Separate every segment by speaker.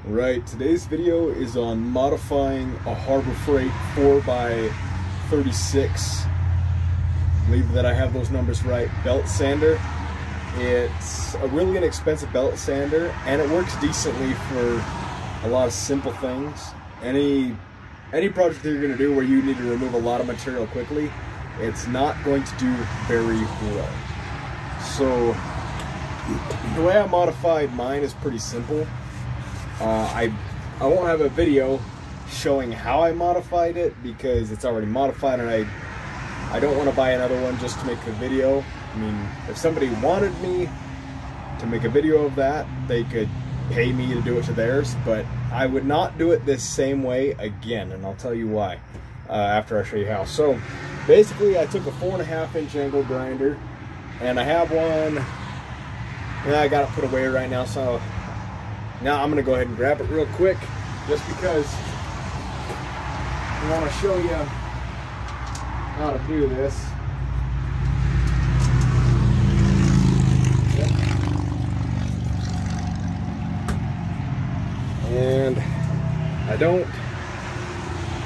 Speaker 1: Right, today's video is on modifying a Harbor Freight 4x36. Believe that I have those numbers right. Belt sander. It's a really inexpensive belt sander, and it works decently for a lot of simple things. Any project that you're going to do where you need to remove a lot of material quickly, it's not going to do very well. So the way I modified mine is pretty simple. I won't have a video showing how I modified it because it's already modified, and I don't want to buy another one just to make a video. I mean, if somebody wanted me to make a video of that, they could pay me to do it to theirs, but I would not do it this same way again, and I'll tell you why after I show you how. So basically, I took a 4.5-inch angle grinder, and I have one. I got it put away right now, so now I'm going to go ahead and grab it real quick, just because I want to show you how to do this. And I don't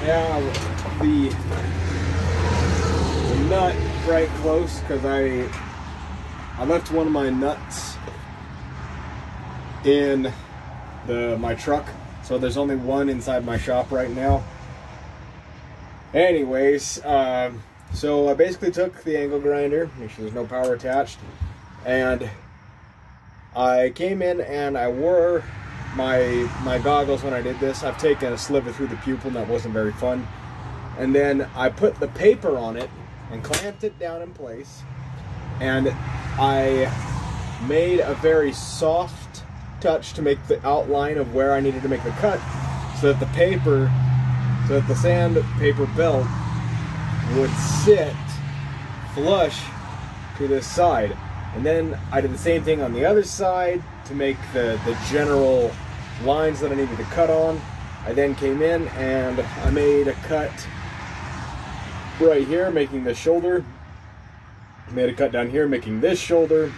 Speaker 1: have the nut right close because I left one of my nuts in my truck, so there's only one inside my shop right now. Anyways, so I basically took the angle grinder, make sure there's no power attached, and I came in and I wore my goggles when I did this. I've taken a sliver through the pupil, and that wasn't very fun. And then I put the paper on it and clamped it down in place, and I made a very soft touch to make the outline of where I needed to make the cut, so that the sandpaper belt would sit flush to this side. And then I did the same thing on the other side to make the general lines that I needed to cut on. I then came in and I made a cut right here, making this shoulder. Made a cut down here, making this shoulder.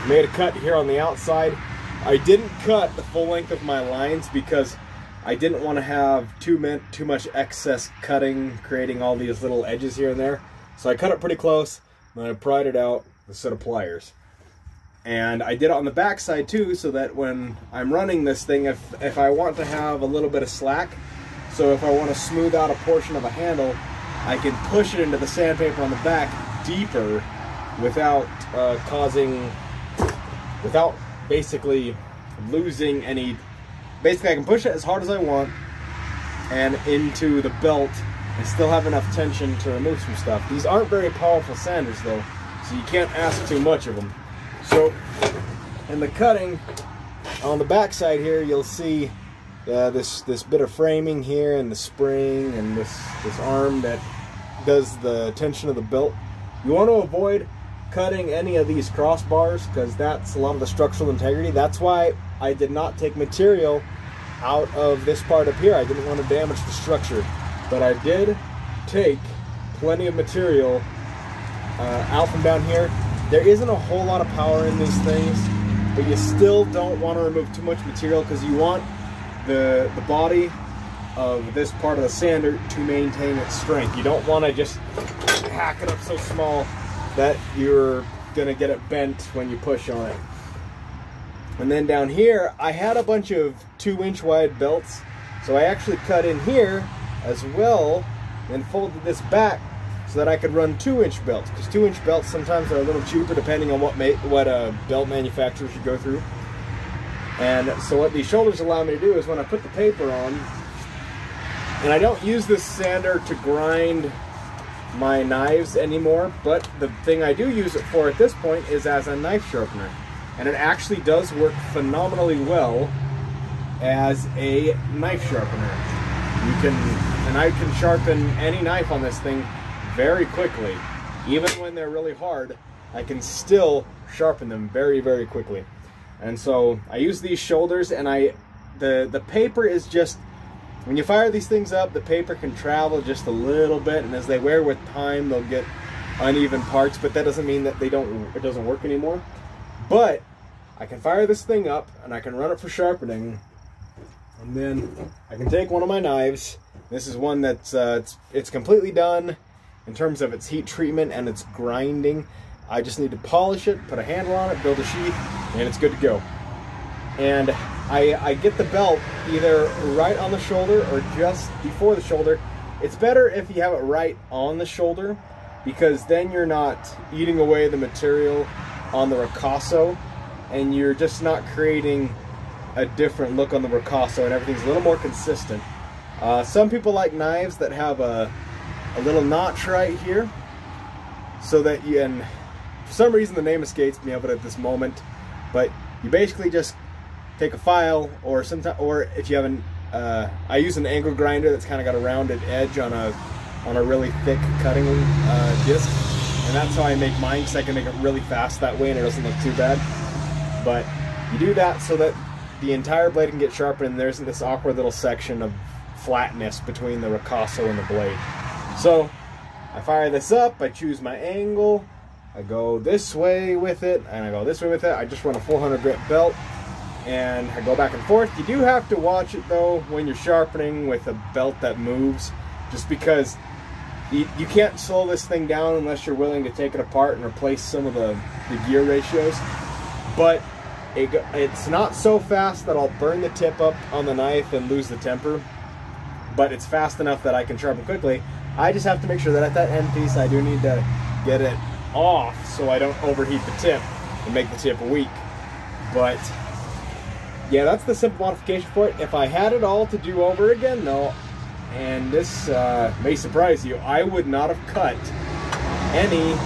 Speaker 1: Made a cut here on the outside. I didn't cut the full length of my lines because I didn't want to have too much excess cutting, creating all these little edges here and there. So I cut it pretty close, and then I pried it out with a set of pliers. And I did it on the back side too, so that when I'm running this thing, if I want to have a little bit of slack, so if I want to smooth out a portion of a handle, I can push it into the sandpaper on the back deeper without without basically losing any. Basically, I can push it as hard as I want and into the belt and still have enough tension to remove some stuff. These aren't very powerful sanders though, so you can't ask too much of them. So in the cutting on the back side here, you'll see this bit of framing here, and the spring, and this arm that does the tension of the belt. You want to avoid cutting any of these crossbars because that's a lot of the structural integrity. That's why I did not take material out of this part up here. I didn't want to damage the structure, but I did take plenty of material out from down here. There isn't a whole lot of power in these things, but you still don't want to remove too much material because you want the body of this part of the sander to maintain its strength. You don't want to just hack it up so small that you're gonna get it bent when you push on it. And then down here, I had a bunch of 2-inch wide belts, so I actually cut in here as well and folded this back so that I could run 2-inch belts, because 2-inch belts sometimes are a little cheaper depending on what belt manufacturers you go through. And so what these shoulders allow me to do is when I put the paper on, and I don't use this sander to grind my knives anymore, but the thing I do use it for at this point is as a knife sharpener, and it actually does work phenomenally well as a knife sharpener. I can sharpen any knife on this thing very quickly. Even when they're really hard, I can still sharpen them very, very quickly. And so I use these shoulders, and the paper is just, when you fire these things up, the paper can travel just a little bit, and as they wear with time, they'll get uneven parts, but that doesn't mean that it doesn't work anymore. But I can fire this thing up, and I can run it for sharpening, And then I can take one of my knives. This is one that's it's completely done in terms of its heat treatment and its grinding. I just need to polish it, put a handle on it, build a sheath, and it's good to go. And I get the belt either right on the shoulder or just before the shoulder. It's better if you have it right on the shoulder, because then you're not eating away the material on the ricasso, and you're just not creating a different look on the ricasso, and everything's a little more consistent. Some people like knives that have a little notch right here, so that you, and for some reason the name escapes me of it at this moment, but you basically just take a file, or if you have an I use an angle grinder that's kind of got a rounded edge on a really thick cutting disc, and that's how I make mine, because I can make it really fast that way and it doesn't look too bad. But you do that so that the entire blade can get sharpened, and there isn't this awkward little section of flatness between the ricasso and the blade. So I fire this up, I choose my angle, I go this way with it, and I go this way with it. I just run a 400 grit belt, and I go back and forth. You do have to watch it though when you're sharpening with a belt that moves, just because you can't slow this thing down unless you're willing to take it apart and replace some of the gear ratios. But it's not so fast that I'll burn the tip up on the knife and lose the temper, but it's fast enough that I can sharpen quickly. I just have to make sure that at that end piece I do need to get it off so I don't overheat the tip and make the tip weak. But yeah, that's the simple modification for it. If I had it all to do over again though, and this may surprise you, I would not have cut any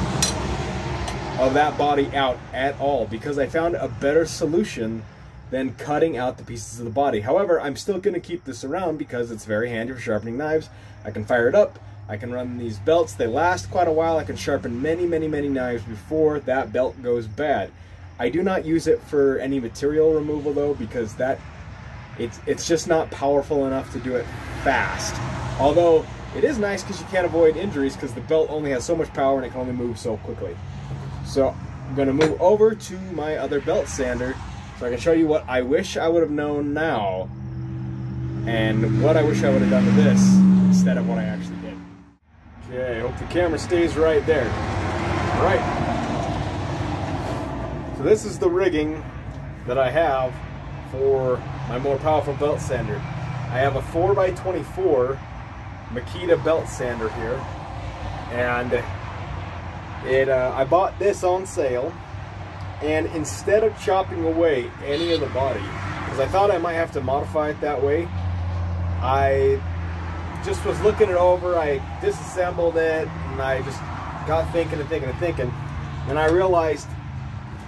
Speaker 1: of that body out at all, because I found a better solution than cutting out the pieces of the body. However, I'm still going to keep this around because it's very handy for sharpening knives. I can fire it up, I can run these belts, they last quite a while, I can sharpen many knives before that belt goes bad. I do not use it for any material removal though, because it's just not powerful enough to do it fast. Although it is nice because you can't avoid injuries, because the belt only has so much power and it can only move so quickly. So I'm going to move over to my other belt sander so I can show you what I wish I would have known now and what I wish I would have done to this instead of what I actually did. Okay, I hope the camera stays right there. All right. So this is the rigging that I have for my more powerful belt sander. I have a 4x24 Makita belt sander here, and I bought this on sale, and instead of chopping away any of the body, because I thought I might have to modify it that way, I just was looking it over, I disassembled it, and I just got thinking, and I realized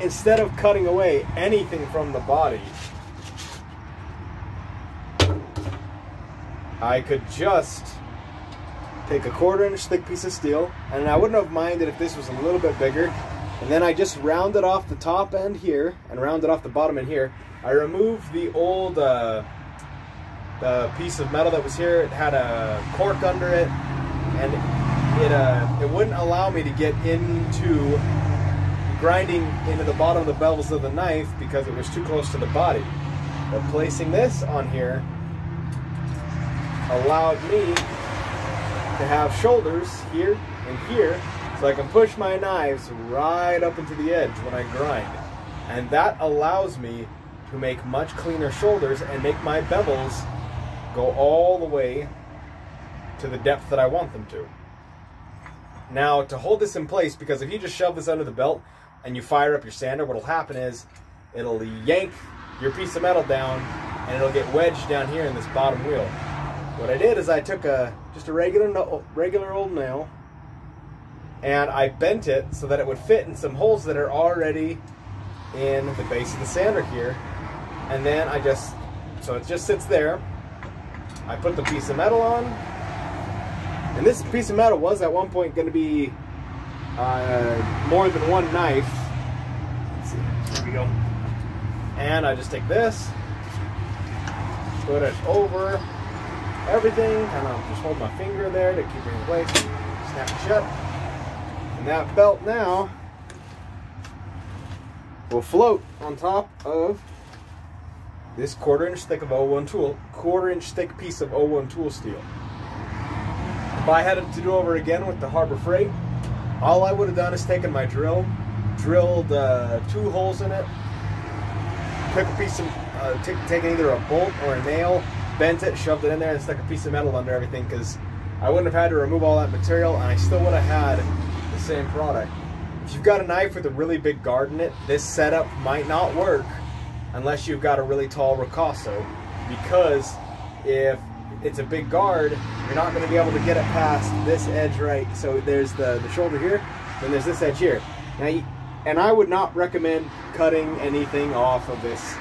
Speaker 1: instead of cutting away anything from the body, I could just take a 1/4 inch thick piece of steel, and I wouldn't have minded if this was a little bit bigger, and then I just rounded off the top end here and rounded off the bottom end here. I removed the old piece of metal that was here. It had a cork under it, and it wouldn't allow me to get into grinding into the bottom of the bevels of the knife because it was too close to the body. But placing this on here allowed me to have shoulders here and here, so I can push my knives right up into the edge when I grind. And that allows me to make much cleaner shoulders and make my bevels go all the way to the depth that I want them to. Now, to hold this in place, because if you just shove this under the belt and you fire up your sander, what'll happen is it'll yank your piece of metal down and it'll get wedged down here in this bottom wheel. What I did is I took just a regular old nail, and I bent it so that it would fit in some holes that are already in the base of the sander here. And then so it just sits there. I put the piece of metal on, and this piece of metal was at one point going to be more than one knife. Let's see, here we go. And I just take this, put it over everything, and I'll just hold my finger there to keep it in place, snap it shut. And that belt now will float on top of this quarter-inch thick of O1 tool, quarter-inch thick piece of O1 tool steel. If I had it to do over again with the Harber Freight, all I would have done is taken my drill, drilled 2 holes in it, took a piece of, taken either a bolt or a nail, bent it, shoved it in there, and stuck a piece of metal under everything, because I wouldn't have had to remove all that material, and I still would have had the same product. If you've got a knife with a really big guard in it, this setup might not work unless you've got a really tall ricasso, because if it's a big guard, you're not going to be able to get it past this edge right. So there's the shoulder here, then there's this edge here. Now, and I would not recommend cutting anything off of this.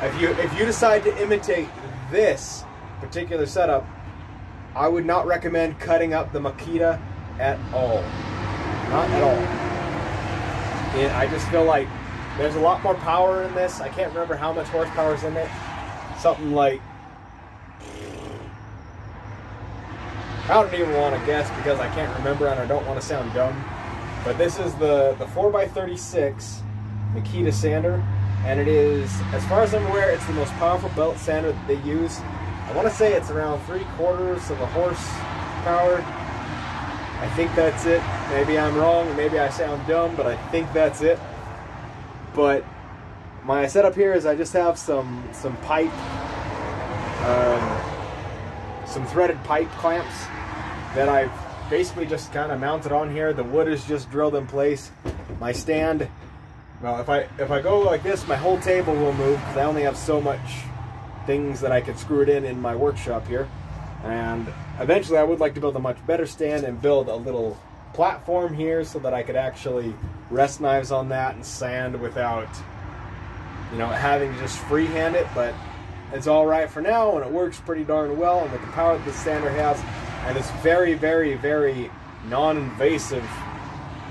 Speaker 1: If you decide to imitate this particular setup, I would not recommend cutting up the Makita at all. Not at all. I just feel like there's a lot more power in this. I can't remember how much horsepower is in it. Something like, I don't even want to guess because I can't remember and I don't want to sound dumb. But this is the 4x36 Makita sander, and it is, as far as I'm aware, it's the most powerful belt sander that they use. I want to say it's around 3/4 of a horsepower. I think that's it. Maybe I'm wrong, maybe I sound dumb, but I think that's it. But my setup here is I just have some pipe, some threaded pipe clamps that I've basically just kind of mounted on here. The wood is just drilled in place. My stand, well, if I go like this, my whole table will move because I only have so much things that I can screw it in my workshop here. And eventually I would like to build a much better stand and build a little platform here so that I could actually rest knives on that and sand without, you know, having to just freehand it. But it's all right for now, and it works pretty darn well. And with the power that the sander has and this very, very, very non-invasive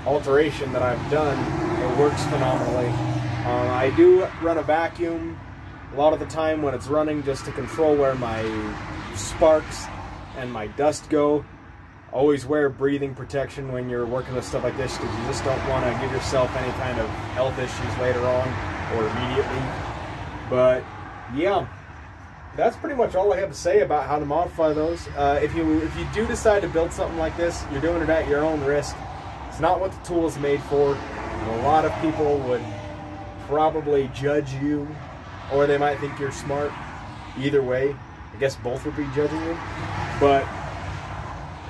Speaker 1: alteration that I've done, it works phenomenally. I do run a vacuum a lot of the time when it's running, just to control where my sparks and my dust go. Always wear breathing protection when you're working with stuff like this, because you just don't want to give yourself any kind of health issues later on or immediately. But yeah, that's pretty much all I have to say about how to modify those. If you do decide to build something like this, you're doing it at your own risk. It's not what the tool is made for. And a lot of people would probably judge you, or they might think you're smart. Either way, I guess both would be judging you. But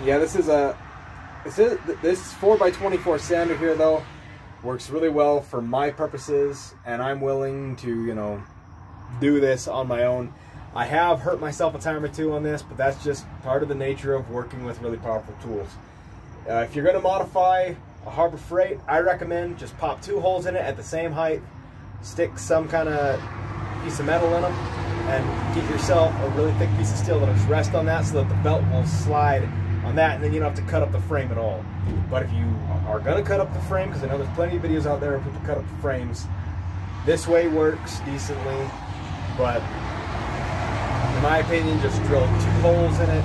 Speaker 1: yeah, this 4x24 sander here though works really well for my purposes, and I'm willing to, you know, do this on my own. I have hurt myself a time or two on this, but that's just part of the nature of working with really powerful tools. If you're going to modify a Harber Freight, I recommend just pop 2 holes in it at the same height, stick some kind of piece of metal in them, and get yourself a really thick piece of steel that'll just rest on that so that the belt will slide on that, and then you don't have to cut up the frame at all. But if you are going to cut up the frame, because I know there's plenty of videos out there where people cut up the frames, this way works decently. But in my opinion, just drill 2 holes in it,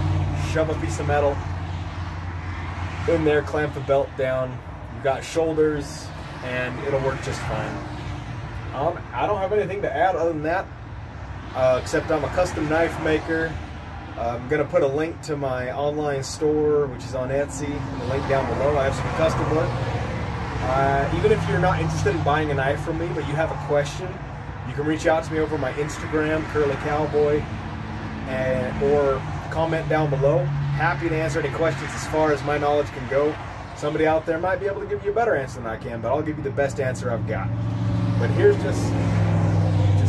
Speaker 1: shove a piece of metal in there, clamp the belt down. You've got shoulders, and it'll work just fine. I don't have anything to add other than that, except I'm a custom knife maker. I'm going to put a link to my online store, which is on Etsy, and the link down below. I have some custom work. Even if you're not interested in buying a knife from me, but you have a question, you can reach out to me over my Instagram, Curly Cowboy, or comment down below. Happy to answer any questions as far as my knowledge can go. Somebody out there might be able to give you a better answer than I can, but I'll give you the best answer I've got. But here's just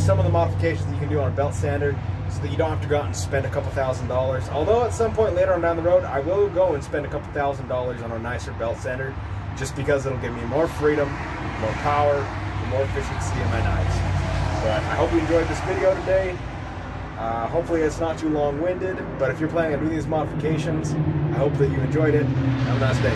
Speaker 1: some of the modifications that you can do on a belt sander, so that you don't have to go out and spend a couple $1,000s. Although at some point later on down the road, I will go and spend a couple $1,000s on a nicer belt sander, just because it'll give me more freedom, more power, and more efficiency in my knives. But I hope you enjoyed this video today. Hopefully it's not too long-winded, but if you're planning on doing these modifications, I hope that you enjoyed it. Have a nice day.